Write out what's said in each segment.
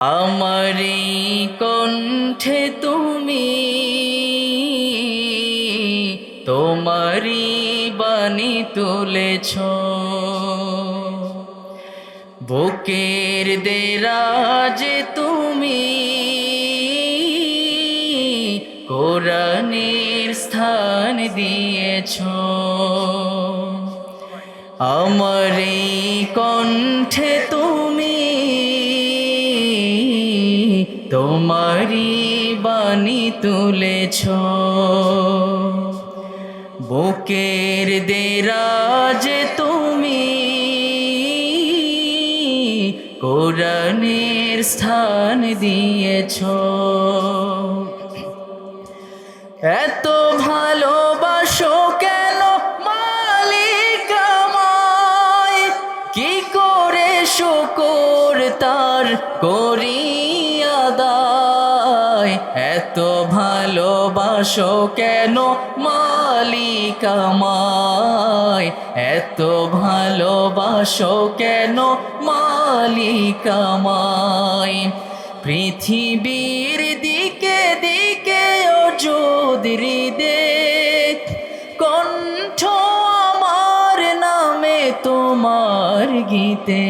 আমারি কণ্ঠে তুমি তোমারি বাণী তুলেছ, বুকের দেরাজে তুমি কোরআনের স্থান দিয়েছ। আমারি কণ্ঠে তুমি তোমারি বাণী তুলেছ, বুকের দেরাজে তুমি কোরআনের স্থান দিয়েছ। এত ভালোবাসো কেন মালিক আমায়, কি করে শুকর তার করি আদায়। এত ভালোবাসো কেন মালিক আমায়, এত ভালোবাসো কেন মালিক আমায়। পৃথিবীর দিকে দিকে ওজুদরি দে, কণ্ঠ আমার নামে তোমার গীতে।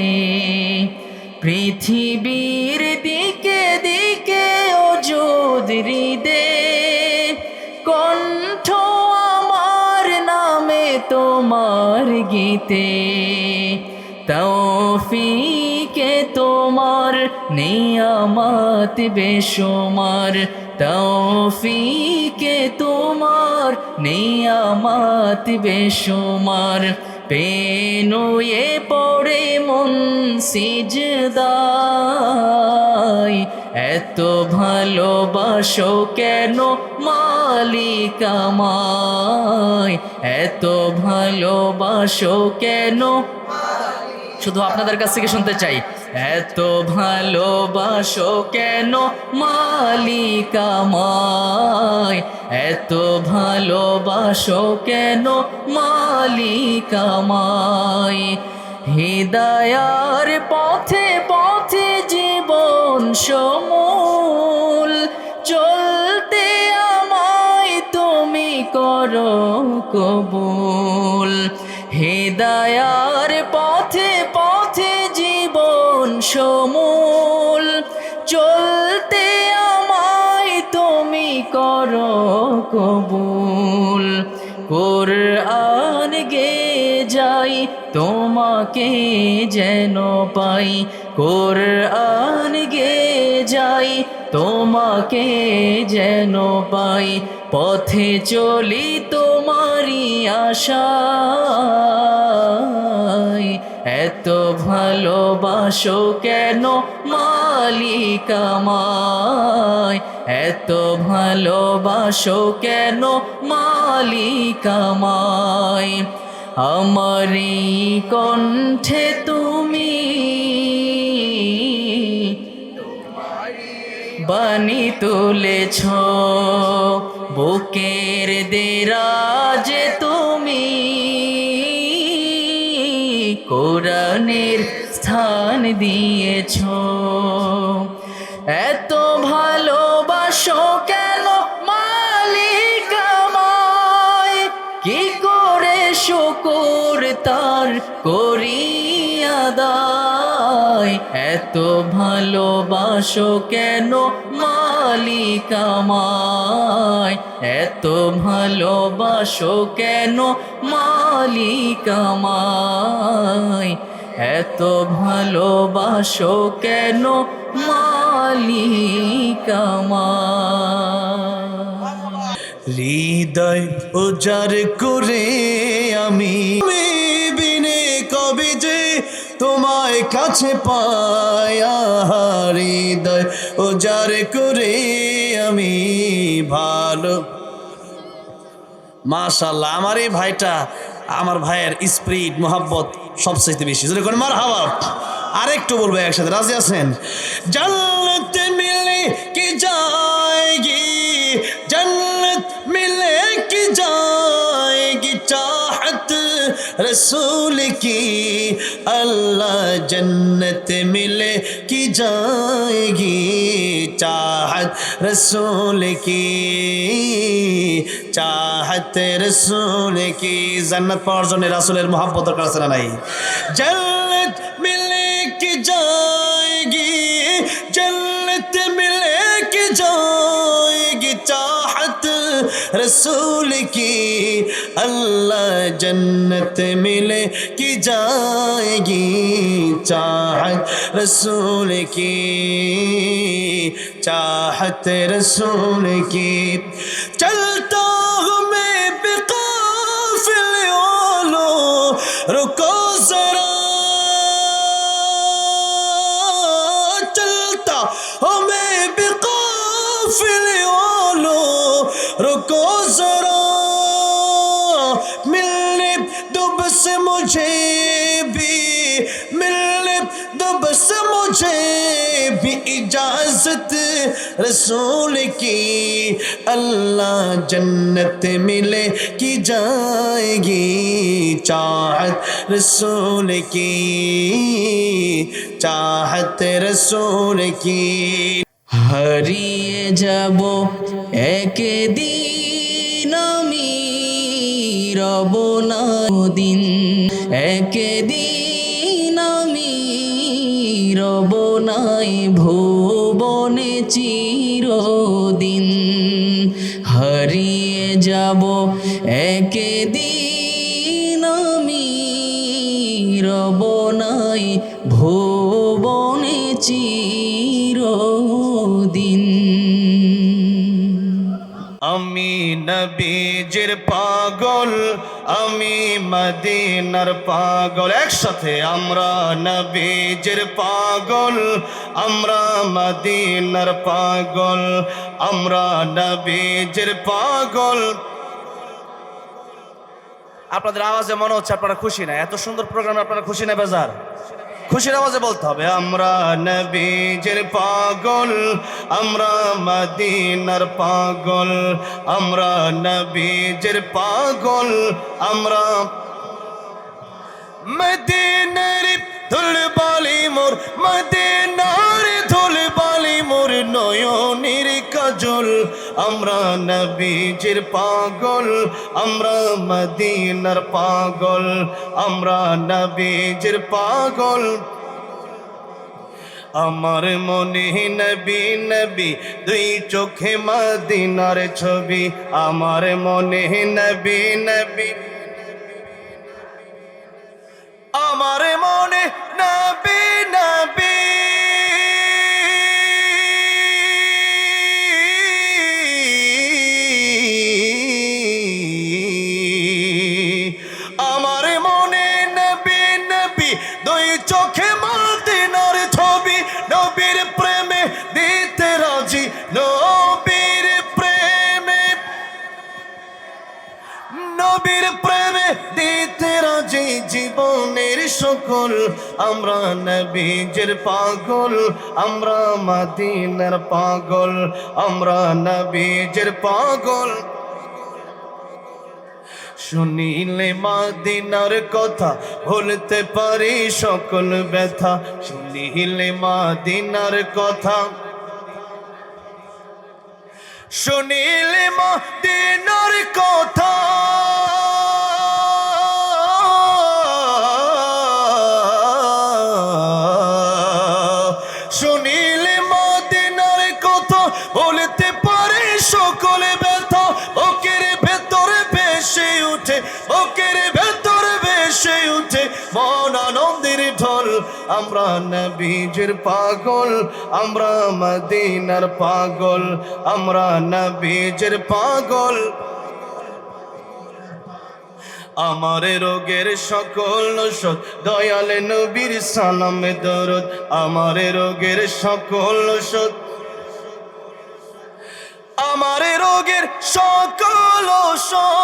পৃথিবীর দিকে দিকে ওজুদরি দে, কণ্ঠ আমার নামে তোমার গীতে। তৌফিকে তোমার নিয়ামত বেশুমার, তৌফিকে তোমার নিয়ামত বেশুমার। পেনুয়ে পড়ে মন সিজদায়, এত ভালোবাসো কেন মালিক আমায়, এত ভালোবাসো কেন। শুধু আপনাদের কাছ থেকে শুনতে চাই, এত ভালোবাসো কেন মালিক আমায়, এত ভালোবাসো কেন মালিক আমায়। হিদায়ার পথে পথে জীবন সমূল চলতে আমায় তুমি করো কবুল। হিদায়ার পথে পথে জীবন সমূল চলতে আমায় তুমি করো কবুল। কুরআন গে যাই তোমাকে যেন পাই, কুরআন গে যাই তোমাকে যেন পাই। পথে চলি তোমারি আশায়, এত ভালোবাসো কেন মালিক আমায়, এত ভালোবাসো কেন মালিক আমায়। আমারি কণ্ঠে তুমি বাণী তুলেছ, বুকের দেরাজে তুমি কোরআনের স্থান দিয়েছ। এত ভালোবাসো কেন মালিক আমায়, কি করে শুকর তার করি আদায়। এত ভালোবাসো কেন মালিক আমায়, এত ভালোবাসো কেন মালিক আমায়, এত ভালোবাসো কেন মালিক আমায়। হৃদয় উজাড় করে আমি বিনে কবে যে তোমায় কাছে পায়া। হৃদয় উজাড় করে আমি ভালো। মাশাআল্লাহ, আমার এই ভাইটা, আমার ভাইয়ের স্পিরিট মোহাব্বত সবচেয়ে বেশি। যদি কোন মারহাবা। আরেকটু বলবো একসাথে, রাজি আছেন? জান্নাত মিলে কি যায়গি, জান্নাত मिले की जाएगी चाहत रसूल की अल्लाह जन्नत मिले की जाएगी चाहत रसूल की चाहत रसूल की जन्नत पाওয়ার জন্য রাসূলের मोहब्बत দরকার আছে না নাই जन्नत मिले की जाएगी जन्नत मिले की जाएगी चाहत रसूल की अल्लाह जन्नत मिले की जाएगी चाहत रसूल की चाहत रसूल की चलता हूँ मैं बेकाफिल ओलो रुको जरा चलता हूँ मैं बेकाफिल ओलो रुको जरा मिलने दो बस मुझे भी मिलने दो बस मुझे भी इजाजत रसूल की अल्लाह जन्नत मिले की जाएगी चाहत रसूल की चाहत रसूल की হারিয়ে যাব একদিন আমি রব না দিন একদিন আমি রব নাই ভুবনে চিরদিন হারিয়ে যাব একদিন আমি রব নাই ভুবনে চিরদিন আমি নবীজির পাগল আমি মদিনার পাগল একসাথে আমরা নবীজির পাগল আমরা মদিনার পাগল আমরা নবীজির পাগল আপনাদের আওয়াজে মনে হচ্ছে আপনারা খুশি না এত সুন্দর প্রোগ্রাম আপনারা খুশি না বেজার খুশির আওয়াজে বলতে হবে আমরা নবীজির পাগল আমরা মদিনার পাগল আমরা নবীজির পাগল আমরা মদিনার ধুলবালি মোর মদিনার ধুলবালি মোর নয়নের কাজল আমরা নবীজির পাগল আমরা মদিনার পাগল আমরা নবীজির পাগল আমার মনে নবী নবী দুই চোখে মদিনার ছবি আমার মনে নবী নবী আমার মনে নবী নবী আমার মনে নবী নবী দুই চোখে মদিনার ছবি নবীর প্রেমে দিতে রাজি নবীর প্রেমে নবীর প্রেমে দিতে রাজি জীবনের সকল আমরা নবীজির পাগল আমরা মদিনার পাগল আমরা নবীজির পাগল শুনিলে মদিনার কথা ভুলতে পারি সকল ব্যথা শুনিলে মদিনার কথা শুনিলে মদিনার কথা শুনিলে মদিনার কথা বলতে পারে সকল ব্যথা বুকের ভেতরে ভেসে উঠে বুকের ভেতরে ভেসে উঠে মন আনন্দের ঢল আমরা নবীজির পাগল আমরা মদিনার পাগল আমরা নবীজির পাগল আমার রোগের সকল ঔষধ দয়াল নবীর সালামে দরুদ আমার রোগের সকল ঔষধ আমার রোগের সকল ঔষধ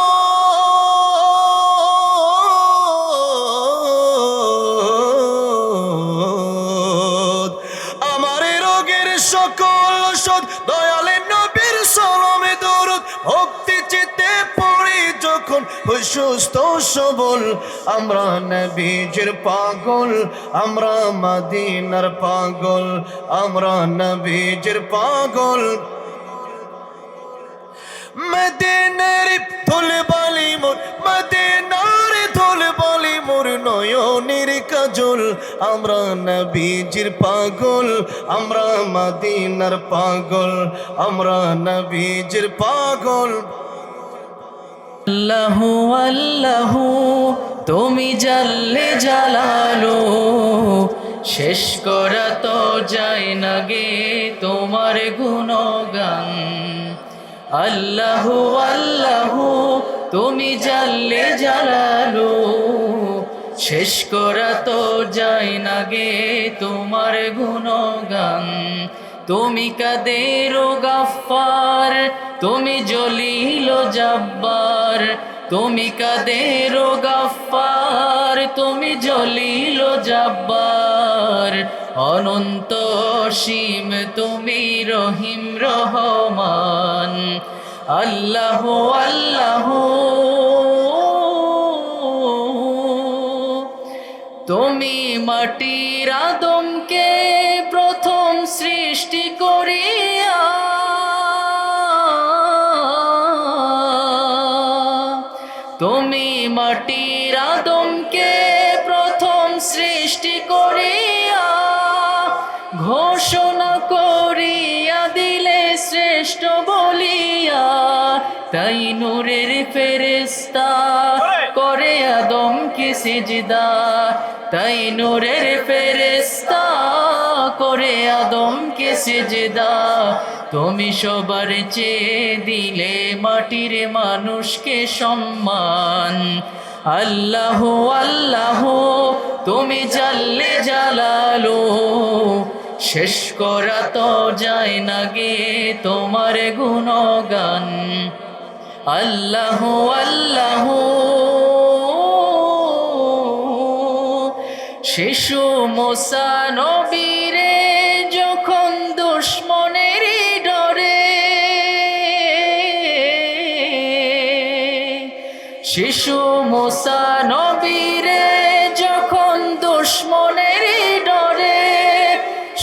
আমার রোগের সকল ঔষধ দয়াল নবীর সালামে দরুদ ভক্তি চিত্তে পড়ি যখন ওই সুস্থ সবল, আমরা নবীজির পাগল, আমরা মদিনার পাগল, আমরা নবীজির পাগল। মদিনার ধুলবালি মোর, মদিনার ধুলবালি মোর নয়নের কাজল, আমরা নবীজির পাগল, আমরা মদিনার পাগল, আমরা নবীজির পাগল। আল্লাহু আল্লাহু তুমি জাল্লে জালালো, শেষ করা তো যায় না গে তোমার গুণগান। আল্লাহু আল্লাহু তুমি জাল্লে জালালো, শেষ করা তো যায় না গে তোমার গুণগান। তুমি কাদের গাফফার, তুমি জলিল জব্বার, তুমি কাদের গাফফার, তুমি জলিল জব্বার। অনন্ত অসীম তুমি রহিম রহমান। আল্লাহু আল্লাহু তুমি মাটির আদমকে প্রথম সৃষ্টি করিয়া, তুমি মাটির আদমকে প্রথম সৃষ্টি করিয়া, ঘোষণা করিয়া দিলে শ্রেষ্ঠ বলিয়া। তাই নূরের ফেরেশতা করে আদমকে সিজদা, তাই নূরের ফেরেশতা করে আদমকে সিজদা। তুমি সবার চেয়ে দিলে মাটির মানুষকে সম্মান। আল্লাহু আল্লাহু তুমি জাল্লে জালালো, শেষ করা তো যায় না গে তোমার গুণগান। আল্লাহু আল্লাহু শিশু মুসা নবীরে যখন দুশ্মনের ডরে, শিশু মুসা নবীরে যখন দুশ্মনের ডরে,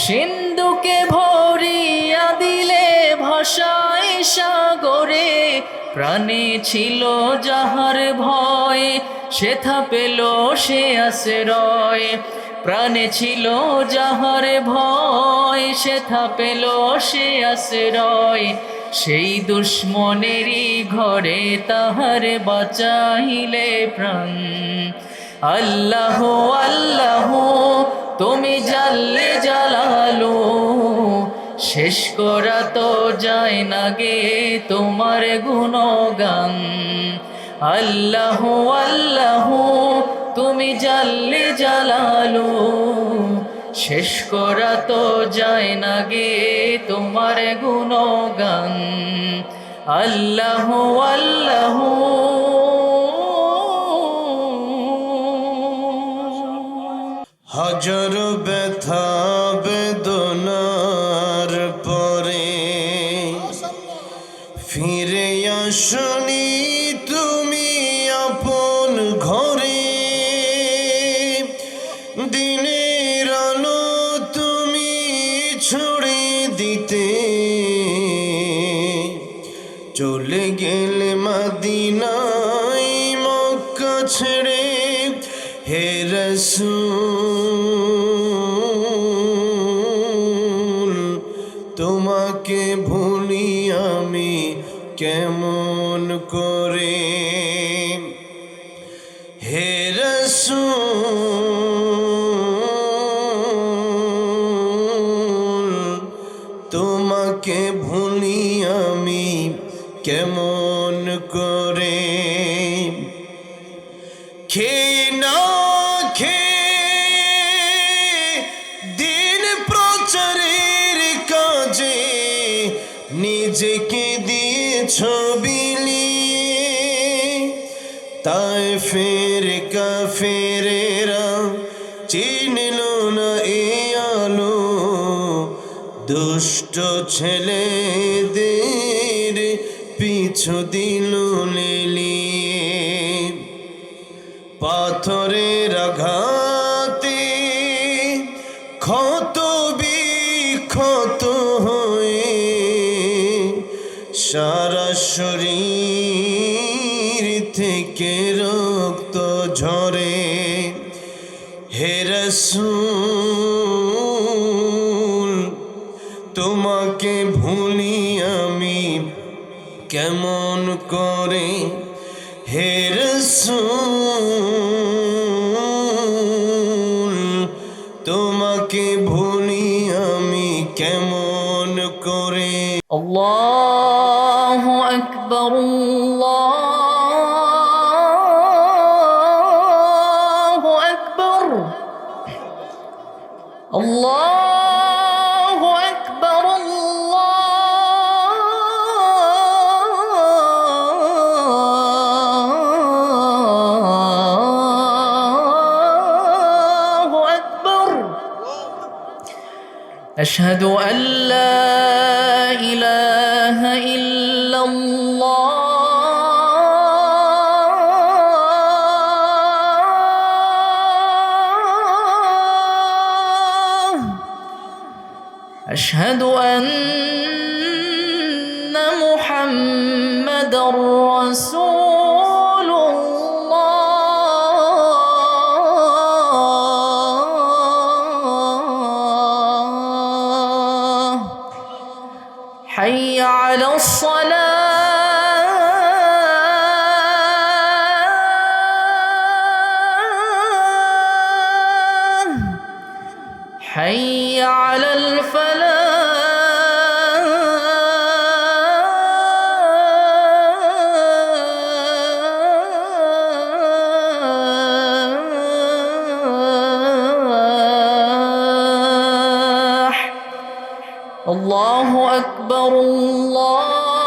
সিন্ধুকে ভরিয়া দিলে ভাষায় সাগরে। প্রাণে ছিল যাহার ভয়, সেথা পেল সে আশ্রয়। প্রাণে ছিল যাহার ভয়, সেথা পেল সে আশ্রয়। সেই দুশ্মনেরই ঘরে তাহার বাঁচাইলে প্রাণ। আল্লাহু আল্লাহু তুমি জাল্লে জালালো, শেষ করা তো যায় না গে তোমার গুণগান। আল্লাহু আল্লাহু তুমি জাল্লে জালালো, শেষ করা তো যায় না গে তোমার গুণগান। আল্লাহু আল্লাহু হাজার ব্যথা বেদনার পরে ফিরে আসনি তুমি আপন ঘরে। দিনের আলো তুমি ছড়িয়ে দিতে চলে গেলে মদিনায় মক্কা ছেড়ে। হে রাসূল তোমাকে ভুলি আমি কেমন করে। হে রাসূল তোমাকে ভুলি আমি কেমন করে। খেয়ে না খেয়ে দিন প্রচারের কাজে নিজেকে দিয়েছ বিলিয়ে। তায়েফের কাফেরেরা চিনল না এ আলো, দুষ্ট ছেলেদের পিছু দিল লেলিয়ে। পাথরের আঘাতে ক্ষত বিক্ষত হয়ে সারা শরীর থেকে রক্ত ঝরে। হে রাসূল তোমাকে ভুলি আমি কেমন করে। হে রাসূল তোমাকে ভুলি আমি কেমন করে। আল্লাহু আকবার, আল্লাহু আকবার, আল্লাহু আকবার, আল্লাহু আকবার। أشهد أن لا إله إلا الله، أشهد أن محمدا رسول الله. حي على الصلاة، حي على الفلاح. الله أكبر، الله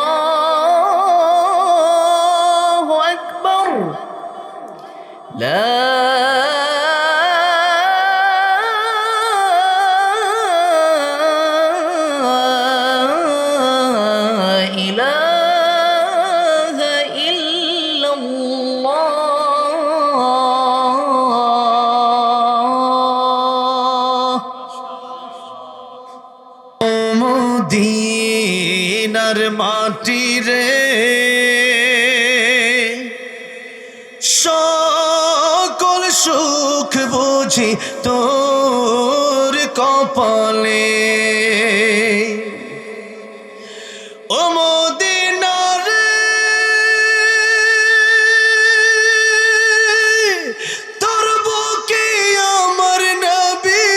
أكبر. لا إله إلا الله. মদিনার মাটি রে সকল সুখ বুঝি তোর কপালে। ও মদিনা রে তোর বুকে আমার নবী,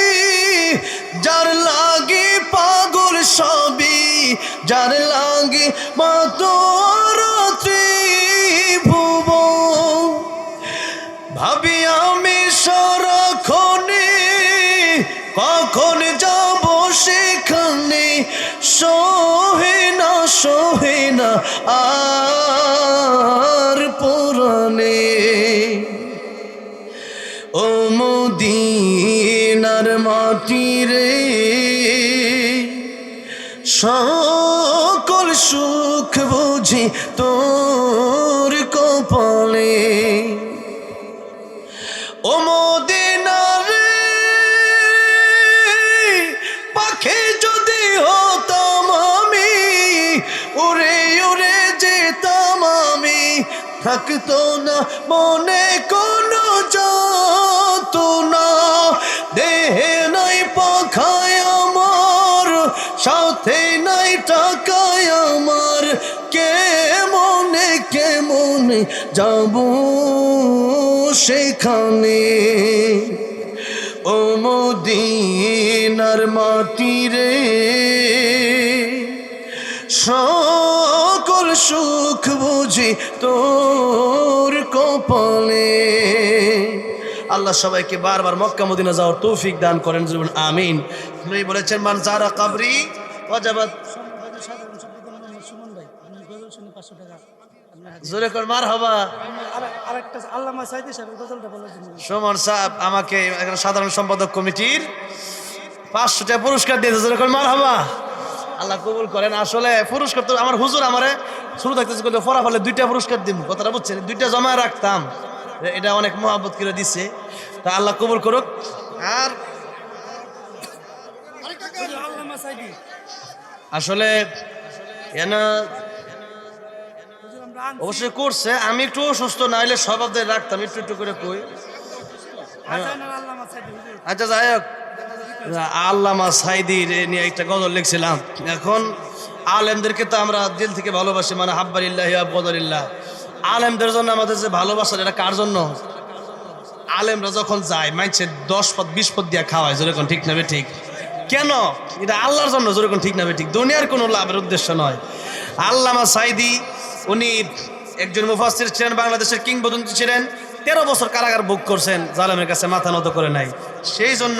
যার লাগে পাগল সবই, যার লাগে মাতর ত্রিভুবন। ভাবি আমি সারাক্ষণে কখন যাব সেখানে, সহে না আর পুরানে। ও মদিনার মাটি রে সকল সুখ বুঝি তোর কপালে। ও মদিনা রে পাখি যদি হতাম আমি, উড়ে উড়ে যেতাম আমি, থাকতো না মনে কোনো যাতনা। দেহে নাই পাখায় আমার, সাথে নাই টাকায় আমার, কেমনে যাব সেখানে। ও মদিনার মাটি রে সকল সুখ বুঝি তোর কপালে। আল্লাহ সবাইকে বারবার মক্কা মদিনা যাওয়ার তৌফিক দান করেন, বলুন আমিন। নবী বলেছেন মান যারা কবরি ওয়াজাবাত। জোরে কর মারহাবা। আরেকটা আল্লামা সাইদি সাহেবের গজলটা বলার জন্য সুমন সাহেব আমাকে সাধারণ সম্পাদক কমিটির 500 টাকা পুরস্কার দিয়েছে, জোরে কর মারহাবা। আল্লাহ কবুল করেন। আসলে পুরস্কার তো আমার হুজুর আমারে শুরু থাকতেছে ফলাফলে 2টা পুরস্কার দিব, কথাটা বুঝছেন, 2টা জমা রাখতাম। এটা অনেক মহব্বত করে দিচ্ছে, তা আল্লাহ কবুল করুক। আর আল্লামা সাইদি আসলে এনা হুজুর আমরা আনছি। অবশ্যই করছে, আমি একটু অসুস্থ না হলে স্বভাবদের রাখতাম, একটু একটু করে কই। আজানের আল্লামা সাইদি হুজুর আচ্ছা যাই হোক, আল্লামা সাইদির নিয়ে একটা গজল লিখছিলাম। এখন আলেমদেরকে তো আমরা দিল থেকে ভালোবাসি, মানে হাব্বালিল্লাহ আবগদালিল্লাহ। আলেমদের জন্য আমাদের যে ভালোবাসা, এটা কার জন্য? আলেমরা যখন যায় মাইছে 10 পদ 20 পদ দিয়ে খাওয়ায়, যেরকম ঠিক না ঠিক? কেন? এটা আল্লাহর জন্য, যেরকম ঠিক না ঠিক? দুনিয়ার কোনো লাভের উদ্দেশ্য নয়। আল্লামা সাইদি উনি একজন মুফাসসির ছিলেন, বাংলাদেশের কিংবদন্তি ছিলেন। 13 বছর কারাগার ভোগ করছেন, জালেমের কাছে মাথা নত করে নাই। সেই জন্য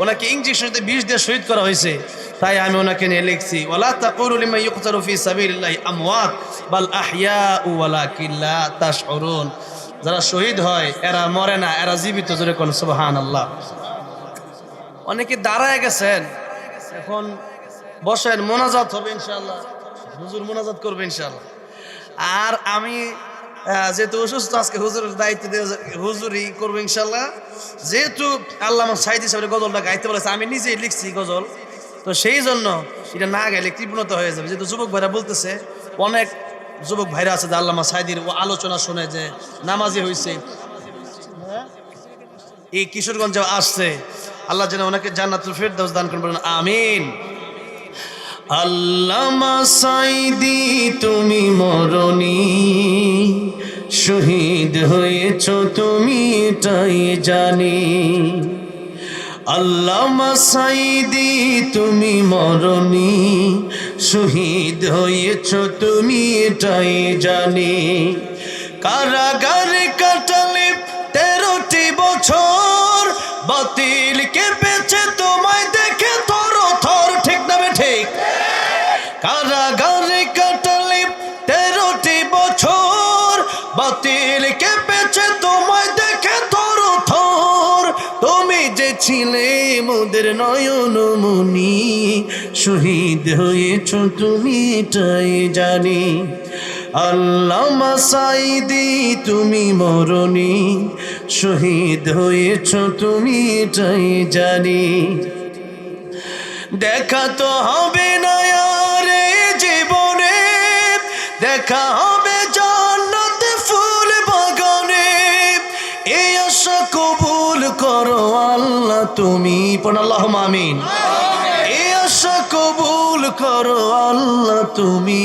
ওনাকে ইঞ্জেকশনতে বিষ দিয়ে শহীদ করা হয়েছে। তাই আমি ওনাকে নিয়ে লিখছি, ওয়ালা তাকুলু লিমান ইউকতালু ফি সাবিলিল্লাহি আমওয়াত বাল আহইয়াউ ওয়ালাকিন লা তাশউরুন। যারা শহীদ হয় এরা মরে না, এরা জীবিত। জোরে কোন সুবহানাল্লাহ। অনেকে দাঁড়ায় গেছেন, এখন বসেন, মোনাজাত হবে ইনশাআল্লাহ, হুজুর মোনাজাত করবে ইনশাআল্লাহ। আর আমি যেহেতু অসুস্থ, আজকে হুজুরের দায়িত্ব দিয়ে হুজুরই করবো ইনশাআল্লাহ। যেহেতু আল্লামা সাইদি সাহেবের গজলটা গাইতে বলেছে, আমি নিজেই লিখছি গজল, তো সেই জন্য এটা না গাইলে কৃপণতা হয়ে যাবে। যেহেতু যুবক ভাইরা বলতেছে, অনেক যুবক ভাইরা আছে যে আল্লামা সাইদির আলোচনা শুনে যে নামাজি হয়েছে, এই কিশোরগঞ্জে আসছে। আল্লাহ যেন ওনাকে জান্নাতুল ফেরদাউস দান করেন, বলেন আমিন। আল্লামা সাইদি তুমি মরণি, শহীদ হয়েছ তুমি এটাই জানি। আল্লামা সাইদি তুমি মরণি, শহীদ হয়েছ তুমি এটাই জানি। কারাগারে কাটালে 13টি বছর, বাতিল কেঁপেছে তোমায় দেখে থর থর, ঠিক না ঠিক? কারাগারে কাটালে 13টি বছর, বাতিল কেঁপেছে তোমায় দেখে থর থর। তুমি যে ছিলে মোদের নয়নমণি, শহীদ হয়েছ তুমি এটাই জানি। আল্লামা সাইদি তুমি মরণি, শহীদ হয়েছ তুমি এটাই জানি। দেখা তো হবে না আর এ জীবনে, দেখা হবে জান্নাতে ফুল বাগানে। এই আশা কবুল করো আল্লাহ তুমি, পড়ুন আল্লাহুম্মা আমিন। এই আশা কবুল করো আল্লাহ তুমি,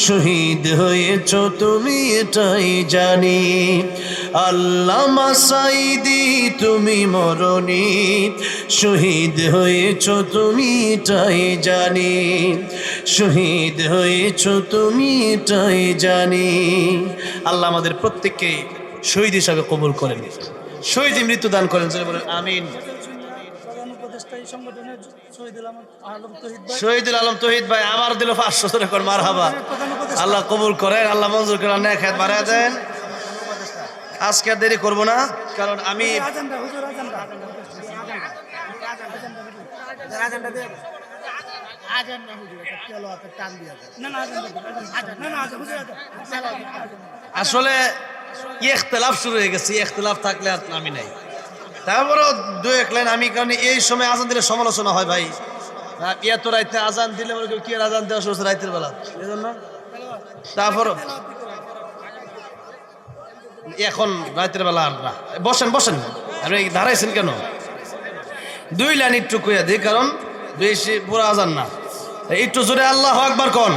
শহীদ হয়েছ তুমি এটাই জানি। আল্লামা সাইদি তুমি মরণি, শহীদ হয়েছ তুমি এটাই জানি। শহীদ হয়েছ তুমি এটাই জানি। আল্লাহ আমাদের প্রত্যেককে শহীদ হিসাবে কবুল করেন, শহীদ মৃত্যু দান করেন, বলেন আমিন। প্রধান উপদেষ্টা এই সংগঠনের শহীদুল আলম তহিদ ভাই, শহীদুল আলম তহিদ ভাই আমার দিল 500 করে কর মারহাবা। প্রধান উপদেষ্টা আল্লাহ কবুল করেন, আল্লাহ মঞ্জুর করেন, নেখাত বাড়ায় দেন। আজকে আর দেরি করবো না, কারণ আমি আজানটা হুজুর আজানটা আজানটা দিয়ে আজান না হুজুর একটা তেলো হাতে টান দিয়ে না না আজান না না আজান হুজুর আজান। আসলে ইখতিলাফ শুরু হয়ে গেছে, ইখতিলাফ থাকলে আর আমি নাই। তারপরেও 2-1 লাইন আমি, কারণ এই সময় আজান দিলে সমালোচনা হয় ভাই। এত রাইতে আজান দিলে মনে করি কি আর আজান দেওয়া শুরু হচ্ছে রাইতের বেলা, এই জন্য। তারপরও এখন রাতের বেলা আর না। বসেন বসেন, আপনি দাঁড়াইছেন কেন? 2 লাইন একটু কইয়া দিই, কারণ বেশি পুরো আজান না। একটু জোরে আল্লাহু আকবার কোন,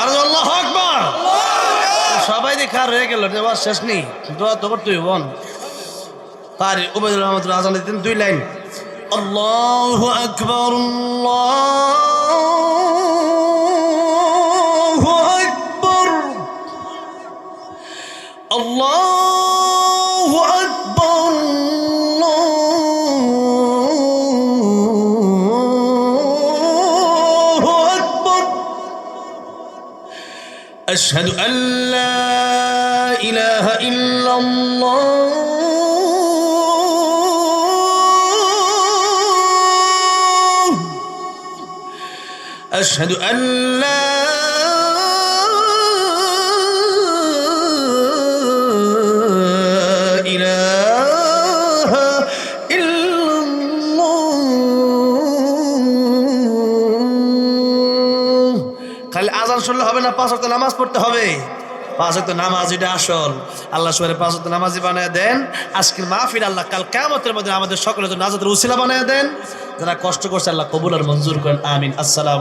আর আল্লাহু আকবার। সবাই দেখে আর হয়ে গেল, দেওয়ার শেষ নেই, দোয়া তো করতেই বোন। তার উবাইদুর রহমতুল আজান দিতেন 2 লাইন, আল্লাহু আকবার আল্লাহু আকবার আল্লাহু আকবার আল্লাহু আকবার। আশহাদু আল্লা ইলাহা ইল্লাল্লাহ أشهد أن لا খালি আজান শুনলে হবে না, 5 ওয়াক্ত নামাজ পড়তে হবে। 5 ওয়াক্ত নামাজ এটা আসল। আল্লাহ সবাই 5 ওয়াক্ত নামাজি বানায় দেন। আজকের মাহফিল আল্লাহ কাল কিয়ামতের মধ্যে আমাদের সকলের জন্য নাজাতের উসিলা বানায় দেন। যারা কষ্ট করছে আল্লাহ কবুল আর মঞ্জুর করেন, আমিন। আসসালামু